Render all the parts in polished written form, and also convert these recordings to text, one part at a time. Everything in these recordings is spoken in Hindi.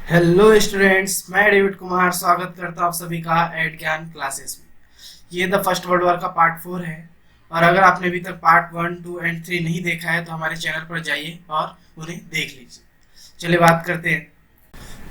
हेलो स्टूडेंट्स, मैं डेविड कुमार स्वागत करता हूँ आप सभी का एड ज्ञान क्लासेस में। ये द फर्स्ट वर्ल्ड वॉर का पार्ट 4 है। और अगर आपने अभी तक पार्ट 1, 2 एंड 3 नहीं देखा है तो हमारे चैनल पर जाइए और उन्हें देख लीजिए। चलिए बात करते हैं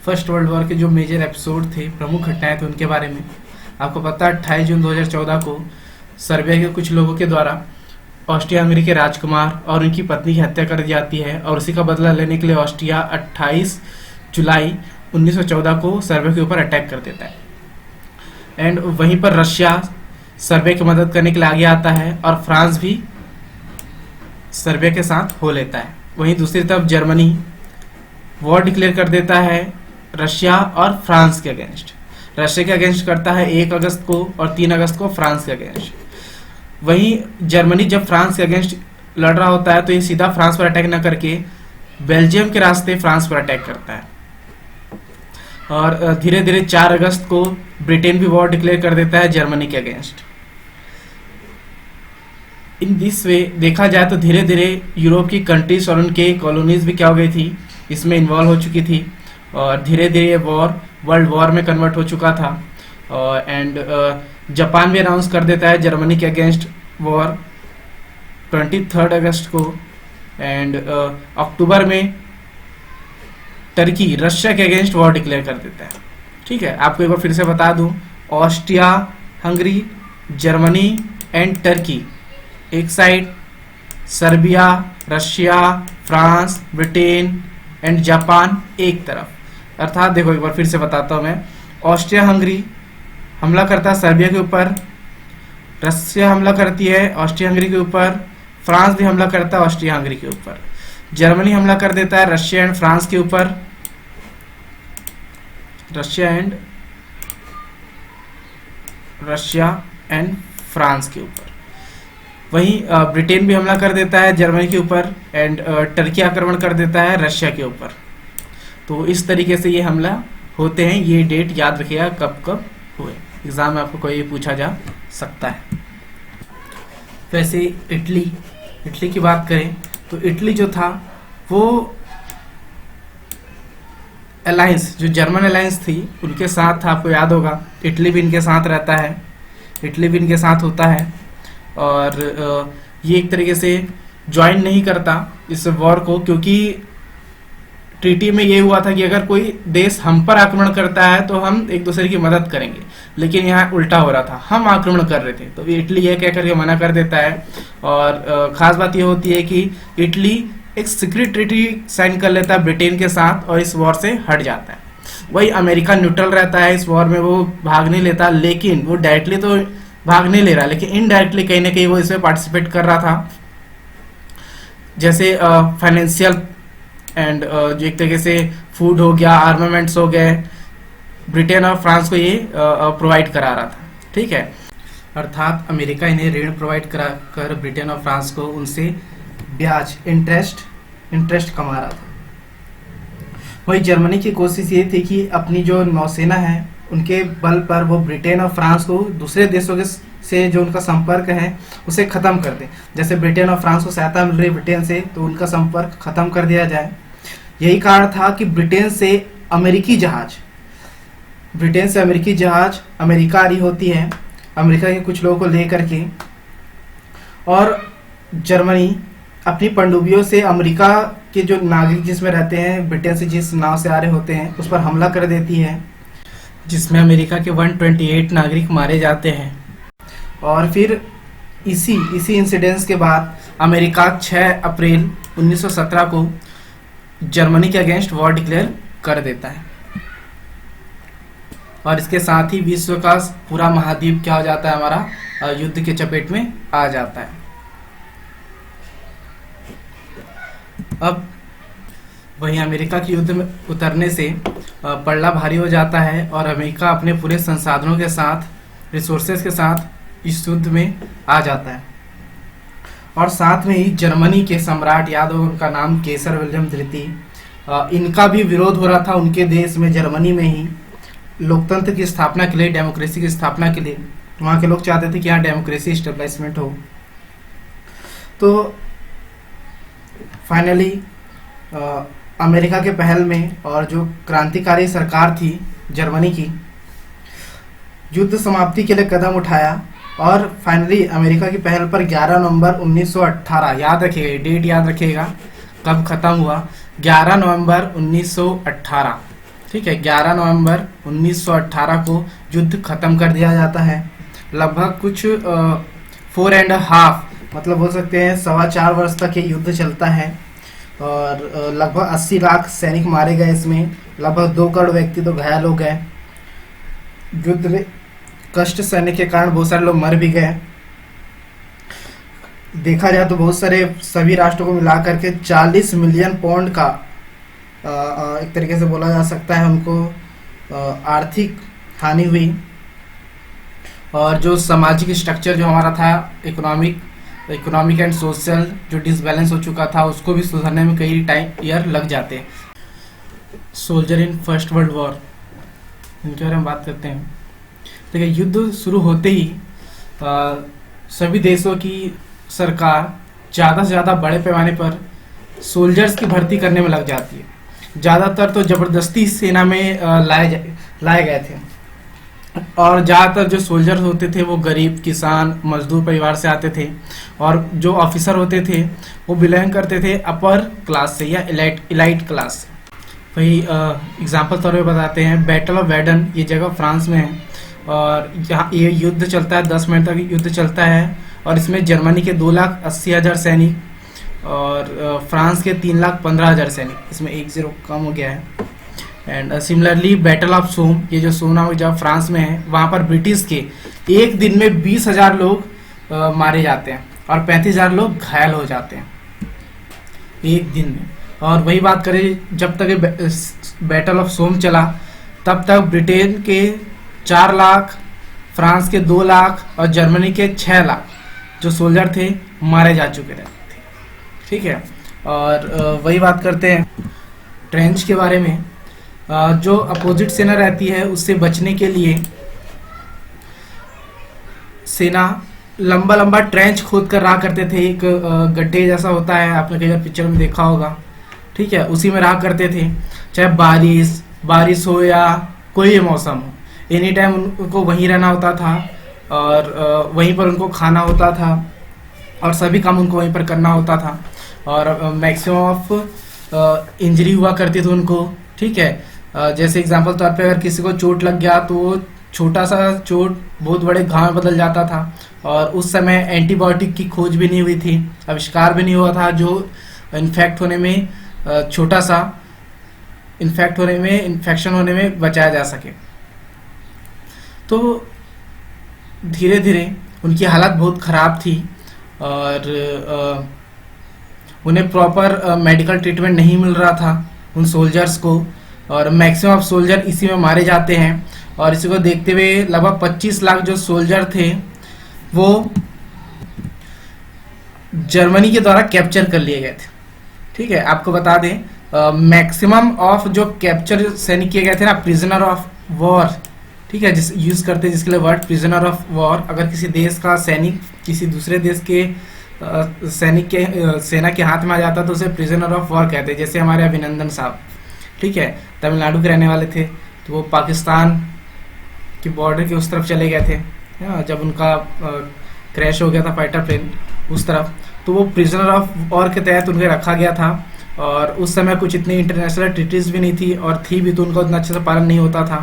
फर्स्ट वर्ल्ड वॉर के जो मेजर एपिसोड थे, प्रमुख घटनाएं थे उनके बारे में। आपको पता है 28 जून 2014 को सर्बिया के कुछ लोगों के द्वारा ऑस्ट्रिया हंगरी के राजकुमार और उनकी पत्नी की हत्या कर दी जाती है, और उसी का बदला लेने के लिए ऑस्ट्रिया 28 जुलाई 1914 को सर्बिया के ऊपर अटैक कर देता है। एंड वहीं पर रशिया सर्बिया की मदद करने के लिए आगे आता है और फ्रांस भी सर्बिया के साथ हो लेता है। वहीं दूसरी तरफ जर्मनी वॉर डिक्लेयर कर देता है रशिया और फ्रांस के अगेंस्ट। रशिया के अगेंस्ट करता है 1 अगस्त को और 3 अगस्त को फ्रांस के अगेंस्ट। वहीं जर्मनी जब फ्रांस के अगेंस्ट लड़ रहा होता है तो ये सीधा फ्रांस पर अटैक न करके बेल्जियम के रास्ते फ्रांस पर अटैक करता है। और धीरे धीरे 4 अगस्त को ब्रिटेन भी वॉर डिक्लेयर कर देता है जर्मनी के अगेंस्ट। इन दिस वे देखा जाए तो धीरे धीरे यूरोप की कंट्रीज और उनके कॉलोनीज भी क्या हो गई थी, इसमें इन्वॉल्व हो चुकी थी, और धीरे धीरे ये वॉर वर्ल्ड वॉर में कन्वर्ट हो चुका था। एंड जापान भी अनाउंस कर देता है जर्मनी के अगेंस्ट वॉर 23 अगस्त को। एंड अक्टूबर में टर्की रशिया के अगेंस्ट वॉर डिक्लेयर कर देता है। ठीक है, आपको एक बार फिर से बता दूं, Austria Hungary, Germany and Turkey एक साइड, Serbia, Russia, France, Britain and Japan एक तरफ। अर्थात देखो एक बार फिर से बताता हूं मैं, ऑस्ट्रिया हंगरी हमला करता है सर्बिया के ऊपर, रशिया हमला करती है ऑस्ट्रिया हंगरी के ऊपर, फ्रांस भी हमला करता है ऑस्ट्रिया हंगरी के ऊपर, जर्मनी हमला कर देता है रशिया एंड फ्रांस के ऊपर, रशिया एंड फ्रांस के ऊपर। वहीं ब्रिटेन भी हमला कर देता है जर्मनी के ऊपर, एंड टर्की आक्रमण कर देता है रशिया के ऊपर। तो इस तरीके से ये हमला होते हैं। ये डेट याद रखिएगा कब कब हुए, एग्जाम में आपको कोई पूछा जा सकता है। वैसे इटली की बात करें तो इटली जो था वो अलायंस, जो जर्मन अलायंस थी उनके साथ था। आपको याद होगा इटली भी इनके साथ रहता है, इटली भी इनके साथ होता है, और ये एक तरीके से ज्वाइन नहीं करता इस वॉर को, क्योंकि ट्रीटी में ये हुआ था कि अगर कोई देश हम पर आक्रमण करता है तो हम एक दूसरे की मदद करेंगे, लेकिन यहाँ उल्टा हो रहा था, हम आक्रमण कर रहे थे। तो इटली ये कह करके मना कर देता है। और खास बात ये होती है कि इटली एक सीक्रेट ट्रीटी साइन कर लेता है ब्रिटेन के साथ और इस वॉर से हट जाता है। वही अमेरिका न्यूट्रल रहता है इस वॉर में, वो भाग नहीं लेता, लेकिन वो डायरेक्टली तो भाग नहीं ले रहा, लेकिन इनडायरेक्टली कहीं ना कहीं वो इसमें पार्टिसिपेट कर रहा था। जैसे फाइनेंशियल एंड जो एक तरीके से फूड हो गया, आर्मामेंट्स हो गए, ब्रिटेन और फ्रांस को ये प्रोवाइड करा रहा था। ठीक है, अर्थात अमेरिका इन्हें ऋण प्रोवाइड करा कर ब्रिटेन और फ्रांस को उनसे ब्याज इंटरेस्ट कमा रहा था। वही जर्मनी की कोशिश ये थी कि अपनी जो नौसेना है उनके बल पर वो ब्रिटेन और फ्रांस को दूसरे देशों के से जो उनका संपर्क है उसे खत्म कर दे। जैसे ब्रिटेन और फ्रांस को सहायता मिल रही है ब्रिटेन से, तो उनका संपर्क खत्म कर दिया जाए। यही कारण था कि ब्रिटेन से अमेरिकी जहाज अमेरिका आ रही होती है, अमेरिका के कुछ लोगों को लेकर के, और जर्मनी अपनी पनडुब्बियों से अमेरिका के जो नागरिक जिसमें रहते हैं, ब्रिटेन से जिस नाव से आ रहे होते हैं, उस पर हमला कर देती है, जिसमें अमेरिका के 128 नागरिक मारे जाते हैं। और फिर इसी इंसिडेंस के बाद अमेरिका 6 अप्रैल 1917 को जर्मनी के अगेंस्ट वॉर डिक्लेयर कर देता है, और इसके साथ ही विश्व का पूरा महाद्वीप क्या हो जाता है, हमारा युद्ध के चपेट में आ जाता है। अब वहीं अमेरिका के युद्ध में उतरने से पलड़ा भारी हो जाता है, और अमेरिका अपने पूरे संसाधनों के साथ, रिसोर्सेज के साथ इस युद्ध में आ जाता है। और साथ में ही जर्मनी के सम्राट, याद हो उनका नाम केसर विलियम द्वितीय, इनका भी विरोध हो रहा था उनके देश में, जर्मनी में ही, लोकतंत्र की स्थापना के लिए, डेमोक्रेसी की स्थापना के लिए। वहाँ के लोग चाहते थे कि यहाँ डेमोक्रेसी स्टेब्लिशमेंट हो। तो फाइनली अमेरिका के पहल में और जो क्रांतिकारी सरकार थी जर्मनी की, युद्ध समाप्ति के लिए कदम उठाया और फाइनली अमेरिका की पहल पर 11 नवंबर 1918, याद रखिएगा डेट, याद रखिएगा कब ख़त्म हुआ, 11 नवंबर 1918, ठीक है, 11 नवंबर 1918 को युद्ध ख़त्म कर दिया जाता है। लगभग कुछ 4.5 मतलब बोल सकते हैं 4.25 वर्ष तक ये युद्ध चलता है और लगभग 80 लाख सैनिक मारे गए इसमें, लगभग 2 करोड़ व्यक्ति तो घायल हो गए। युद्ध में कष्ट सहने के कारण बहुत सारे लोग मर भी गए। देखा जाए तो बहुत सारे सभी राष्ट्रों को मिला करके 40 मिलियन पाउंड का एक तरीके से बोला जा सकता है उनको आर्थिक हानि हुई। और जो सामाजिक स्ट्रक्चर जो हमारा था, इकोनॉमिक एंड सोशल जो डिसबैलेंस हो चुका था, उसको भी सुधारने में कई ईयर लग जाते हैं। Soldier in first world war, इनके बारे में बात करते हैं। देखिए, युद्ध शुरू होते ही सभी देशों की सरकार ज़्यादा से ज़्यादा बड़े पैमाने पर सोल्जर्स की भर्ती करने में लग जाती है। ज़्यादातर तो ज़बरदस्ती सेना में लाए गए थे और ज़्यादातर जो सोल्जर्स होते थे वो गरीब, किसान, मजदूर परिवार से आते थे और जो ऑफिसर होते थे वो बिलोंग करते थे अपर क्लास से या इलाइट क्लास से। वही एग्जाम्पल तौर पे बताते हैं, बैटल ऑफ वेडन ये जगह फ्रांस में है और यहाँ ये युद्ध चलता है, 10 मिनट तक युद्ध चलता है और इसमें जर्मनी के 2,80,000 सैनिक और फ्रांस के 3,15,000 सैनिक, इसमें 1 0 कम हो गया है। एंड सिमिलरली बैटल ऑफ सोम, ये जो सोम नामक जगह फ्रांस में है, वहाँ पर ब्रिटिश के एक दिन में 20,000 लोग मारे जाते हैं और 35,000 लोग घायल हो जाते हैं एक दिन में। और वही बात करें, जब तक बैटल ऑफ सोम चला तब तक ब्रिटेन के 4 लाख, फ्रांस के 2 लाख और जर्मनी के 6 लाख जो सोल्जर थे मारे जा चुके थे, ठीक है। और वही बात करते हैं ट्रेंच के बारे में। जो अपोजिट सेना रहती है उससे बचने के लिए सेना लंबा लंबा ट्रेंच खोद कर रहा करते थे। एक गड्ढे जैसा होता है, आपने कई बार पिक्चर में देखा होगा, ठीक है, उसी में रहा करते थे। चाहे बारिश हो या कोई भी मौसम हो, एनी टाइम उनको वहीं रहना होता था और वहीं पर उनको खाना होता था और सभी काम उनको वहीं पर करना होता था और मैक्सिमम ऑफ इंजरी हुआ करती थी उनको, ठीक है। जैसे एग्जांपल तौर पे अगर किसी को चोट लग गया तो वो छोटा सा चोट बहुत बड़े घाव में बदल जाता था और उस समय एंटीबायोटिक की खोज भी नहीं हुई थी, आविष्कार भी नहीं हुआ था जो इन्फेक्ट होने में, छोटा सा इन्फेक्ट होने में, इन्फेक्शन होने में बचाया जा सके। तो धीरे धीरे उनकी हालत बहुत ख़राब थी और उन्हें प्रॉपर मेडिकल ट्रीटमेंट नहीं मिल रहा था उन सोल्जर्स को और मैक्सिमम ऑफ सोल्जर इसी में मारे जाते हैं। और इसी को देखते हुए लगभग 25 लाख जो सोल्जर थे वो जर्मनी के द्वारा कैप्चर कर लिए गए थे, ठीक है। आपको बता दें मैक्सिमम ऑफ जो कैप्चर सैनिक किए गए थे ना, प्रिजनर ऑफ वॉर, ठीक है, जिस यूज़ करते हैं जिसके लिए वर्ड प्रिजनर ऑफ वॉर। अगर किसी देश का सैनिक किसी दूसरे देश के सैनिक के सेना के हाथ में आ जाता तो उसे प्रिजनर ऑफ वॉर कहते हैं। जैसे हमारे अभिनंदन साहब, ठीक है, तमिलनाडु के रहने वाले थे, तो वो पाकिस्तान की बॉर्डर के उस तरफ चले गए थे जब उनका क्रैश हो गया था फाइटर प्लेन उस तरफ, तो वो प्रिजनर ऑफ वॉर के तहत उन्हें रखा गया था। और उस समय कुछ इतनी इंटरनेशनल ट्रीटीज भी नहीं थी और थी भी तो उनका उतना अच्छे से पालन नहीं होता था।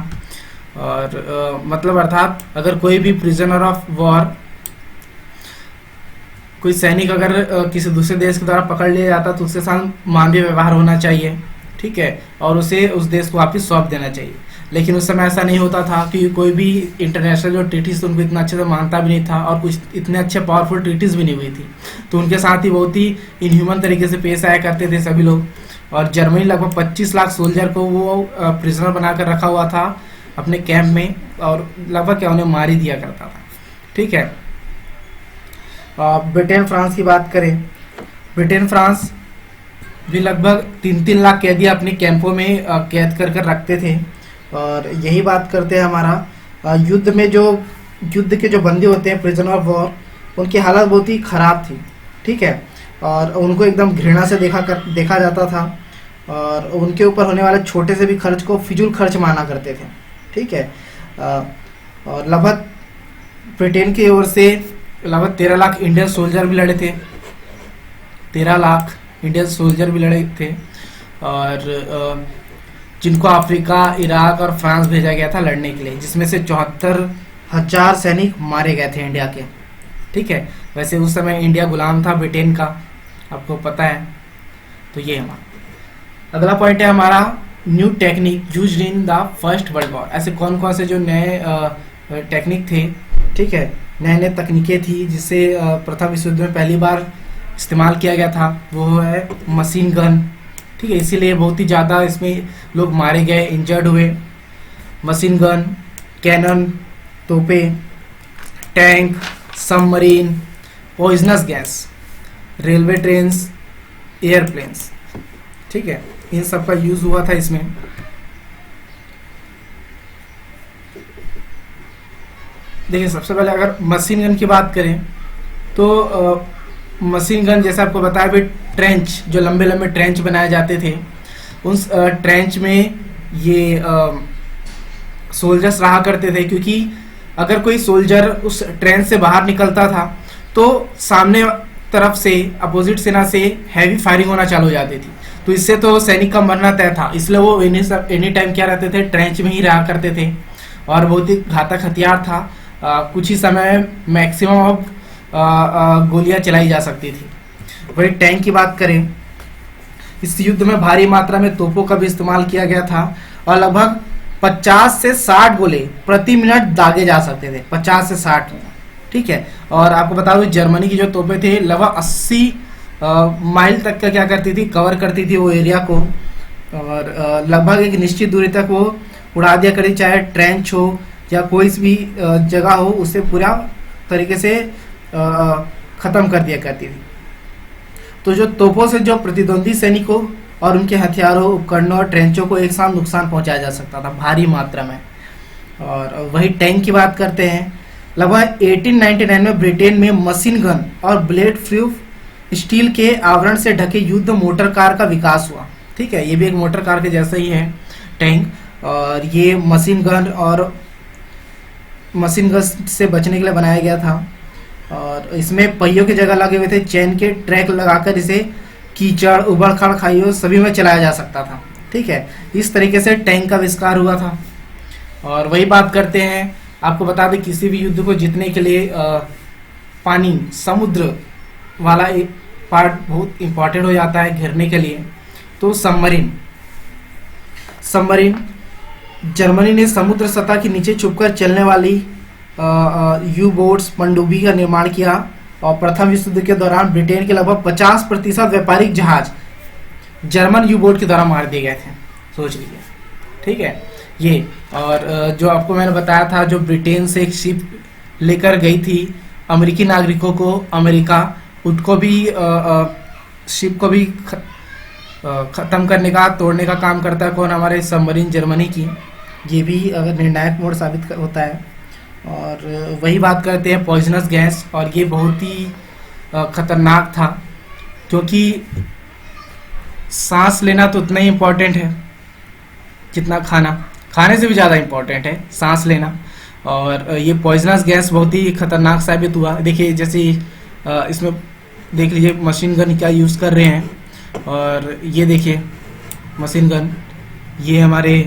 और मतलब अर्थात अगर कोई भी प्रिजनर ऑफ वॉर, कोई सैनिक अगर किसी दूसरे देश के द्वारा पकड़ लिया जाता तो उसके साथ मानवीय व्यवहार होना चाहिए, ठीक है, और उसे उस देश को वापस सौंप देना चाहिए। लेकिन उस समय ऐसा नहीं होता था कि कोई भी इंटरनेशनल जो ट्रीटीज तो उनको इतना अच्छे से मानता भी नहीं था और कुछ इतने अच्छे पावरफुल ट्रीटीज भी नहीं हुई थी, तो उनके साथ ही बहुत ही इनह्यूमन तरीके से पेश आया करते थे सभी लोग। और जर्मनी लगभग 25 लाख सोल्जर को वो प्रिजनर बनाकर रखा हुआ था अपने कैंप में और लगभग क्या उन्हें मार ही दिया करता था, ठीक है। ब्रिटेन फ्रांस की बात करें, ब्रिटेन फ्रांस भी लगभग 3-3 लाख कैदी अपने कैंपों में कैद कर कर रखते थे। और यही बात करते हैं हमारा युद्ध में जो युद्ध के जो बंदी होते हैं प्रिजनर ऑफ वॉर, उनकी हालत बहुत ही ख़राब थी, ठीक है, और उनको एकदम घृणा से देखा जाता था। और उनके ऊपर होने वाले छोटे से भी खर्च को फिजूल खर्च माना करते थे। ठीक है। और लगभग ब्रिटेन की ओर से लगभग 13 लाख इंडियन सोल्जर भी लड़े थे। 13 लाख इंडियन सोल्जर भी लड़े थे, और जिनको अफ्रीका, इराक और फ्रांस भेजा गया था लड़ने के लिए, जिसमें से 74,000 सैनिक मारे गए थे इंडिया के। ठीक है। वैसे उस समय इंडिया गुलाम था ब्रिटेन का, आपको पता है। तो ये हमारा अगला पॉइंट है हमारा new technique used in the first world war. ऐसे कौन कौन से जो नए टेक्निक थे, ठीक है, नए नए तकनीकें थी जिससे प्रथम विश्व युद्ध में पहली बार इस्तेमाल किया गया था, वो है मशीन गन। ठीक है, इसीलिए बहुत ही ज़्यादा इसमें लोग मारे गए, इंजर्ड हुए। मशीन गन, कैनन, तोपे, tank, submarine, poisonous gas, railway trains, airplanes. ठीक है, इन सब का यूज़ हुआ था इसमें। देखिए, सबसे पहले अगर मशीन गन की बात करें तो मशीन गन जैसे आपको बताया भी, ट्रेंच, जो लंबे लंबे ट्रेंच बनाए जाते थे, उस ट्रेंच में ये सोल्जर्स रहा करते थे, क्योंकि अगर कोई सोल्जर उस ट्रेंच से बाहर निकलता था तो सामने तरफ से, अपोजिट सेना से हैवी फायरिंग होना चालू हो जाती थी। तो इससे तो सैनिक का मरना तय था, इसलिए वो एनी टाइम क्या रहते थे, ट्रेंच में ही रहा करते थे। और बहुत ही घातक हथियार था, कुछ ही समय मैक्सिमम ऑफ गोलियां चलाई जा सकती थी। वही टैंक की बात करें, इस युद्ध में भारी मात्रा में तोपों का भी इस्तेमाल किया गया था, और लगभग 50 से 60 गोले प्रति मिनट दागे जा सकते थे, 50 से 60 मिनट। ठीक है। और आपको बता दूं, जर्मनी की जो तोपें थे लगभग 80 माइल तक का क्या करती थी, कवर करती थी वो एरिया को, और लगभग एक निश्चित दूरी तक वो उड़ा दिया करती, चाहे ट्रेंच हो या कोई भी जगह हो, उसे पूरा तरीके से ख़त्म कर दिया करती थी। तो जो तोपों से जो प्रतिद्वंदी सैनिकों और उनके हथियारों, उपकरणों और ट्रेंचों को एक साथ नुकसान पहुंचाया जा सकता था भारी मात्रा में। और वही टैंक की बात करते हैं, लगभग 1899 में ब्रिटेन में मशीन गन और ब्लेड प्रूफ स्टील के आवरण से ढके युद्ध मोटर कार का विकास हुआ। ठीक है, ये भी एक मोटर कार के जैसा ही है टैंक, और ये मशीन गन और मशीन गन से बचने के लिए बनाया गया था। और इसमें पहियों की जगह लगे हुए थे चैन के ट्रैक लगाकर इसे कीचड़, उबड़ खाड़ खाइयों सभी में चलाया जा सकता था। ठीक है, इस तरीके से टैंक का आविष्कार हुआ था। और वही बात करते हैं, आपको बता दें, किसी भी युद्ध को जीतने के लिए पानी, समुद्र वाला एक पार्ट बहुत इंपॉर्टेंट हो जाता है घेरने के लिए। तो सबमरीन जर्मनी ने समुद्र सतह के नीचे छुपकर चलने वाली यू बोट्स, पनडुब्बी का निर्माण किया, और प्रथम विश्व युद्ध के दौरान ब्रिटेन के लगभग 50% व्यापारिक जहाज जर्मन यू बोट के द्वारा मार दिए गए थे, सोच लीजिए। ठीक है, ये और जो आपको मैंने बताया था, जो ब्रिटेन से एक शिप लेकर गई थी अमेरिकी नागरिकों को अमेरिका, उनको भी शिप को भी ख़त्म करने का, तोड़ने का काम करता है कौन, हमारे सबमरीन जर्मनी की। ये भी अगर निर्णायक मोड़ साबित होता है। और वही बात करते हैं पॉइजनस गैस, और ये बहुत ही ख़तरनाक था, क्योंकि सांस लेना तो उतना ही इम्पोर्टेंट है जितना खाने से भी ज़्यादा इम्पोर्टेंट है सांस लेना। और ये पॉइजनस गैस बहुत ही खतरनाक साबित हुआ। देखिए, जैसे इसमें देख लीजिए मशीन गन क्या यूज़ कर रहे हैं, और ये देखिए मशीन गन, ये हमारे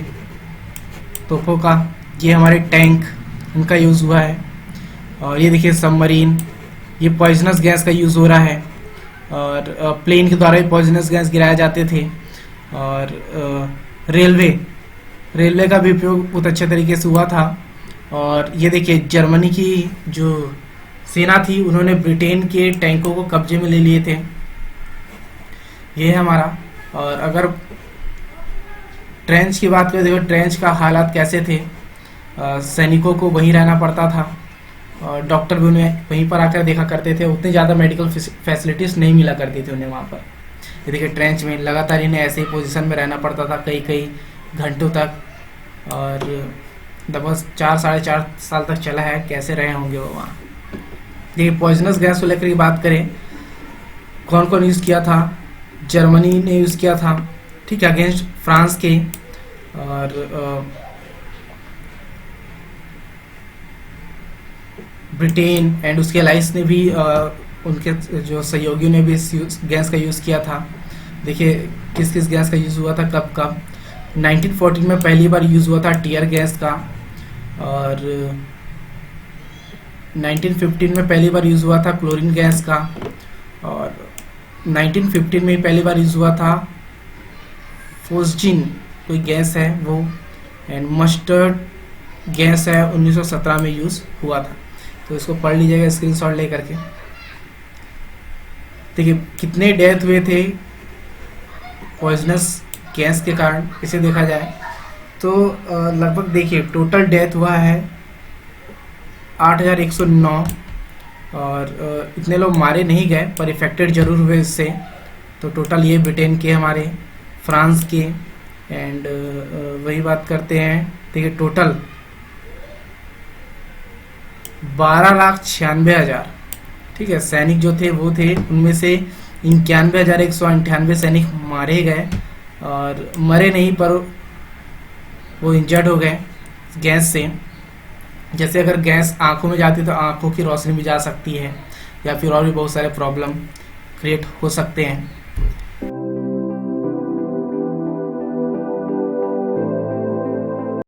तोपों का, ये हमारे टैंक, इनका यूज़ हुआ है। और ये देखिए सबमरीन, ये पॉइजनस गैस का यूज़ हो रहा है, और प्लेन के द्वारा भी पॉइजनस गैस गिराए जाते थे। और रेलवे का भी उपयोग बहुत अच्छे तरीके से हुआ था। और ये देखिए जर्मनी की जो सेना थी, उन्होंने ब्रिटेन के टैंकों को कब्जे में ले लिए थे। ये है हमारा। और अगर ट्रेंच की बात करें, देखो ट्रेंच का हालात कैसे थे, सैनिकों को वहीं रहना पड़ता था, और डॉक्टर भी उन्हें वहीं पर आकर देखा करते थे। उतनी ज़्यादा मेडिकल फैसिलिटीज़ नहीं मिला करती थी उन्हें वहाँ पर। ये देखिए ट्रेंच में लगातार इन्हें ऐसे ही पोजीशन में रहना पड़ता था कई घंटों तक, और लगभग 4-4.5 साल तक चला है। कैसे रहे होंगे वो वहाँ। देखिए पॉइजनस गैस को लेकर की बात करें, कौन कौन यूज़ किया था, जर्मनी ने यूज़ किया था, ठीक है, अगेंस्ट फ्रांस के। और ब्रिटेन एंड उसके अलाइंस ने भी उनके जो सहयोगियों ने भी इस गैस का यूज़ किया था। देखिए किस किस गैस का यूज़ हुआ था, कब कब। 1914 में पहली बार यूज़ हुआ था टीयर गैस का, और 1915 में पहली बार यूज़ हुआ था क्लोरीन गैस का, और 1915 में पहली बार यूज़ हुआ था फोस्जिन कोई गैस है वो, एंड मस्टर्ड गैस है 1917 में यूज़ हुआ था। तो इसको पढ़ लीजिएगा स्क्रीनशॉट ले करके। देखिए कितने डेथ हुए थे पॉइजनस गैस के कारण, इसे देखा जाए तो लगभग देखिए टोटल डेथ हुआ है 8109, और इतने लोग मारे नहीं गए पर इफेक्टेड जरूर हुए इससे। तो टोटल ये ब्रिटेन के, हमारे फ्रांस के, एंड वही बात करते हैं। देखिए टोटल 12,96,000, ठीक है, सैनिक जो थे वो थे, उनमें से 91,198 सैनिक मारे गए, और मरे नहीं पर वो इंजर्ड हो गए गैस से। जैसे अगर गैस आंखों में जाती है तो आंखों की रोशनी भी जा सकती है, या फिर और भी बहुत सारे प्रॉब्लम क्रिएट हो सकते हैं।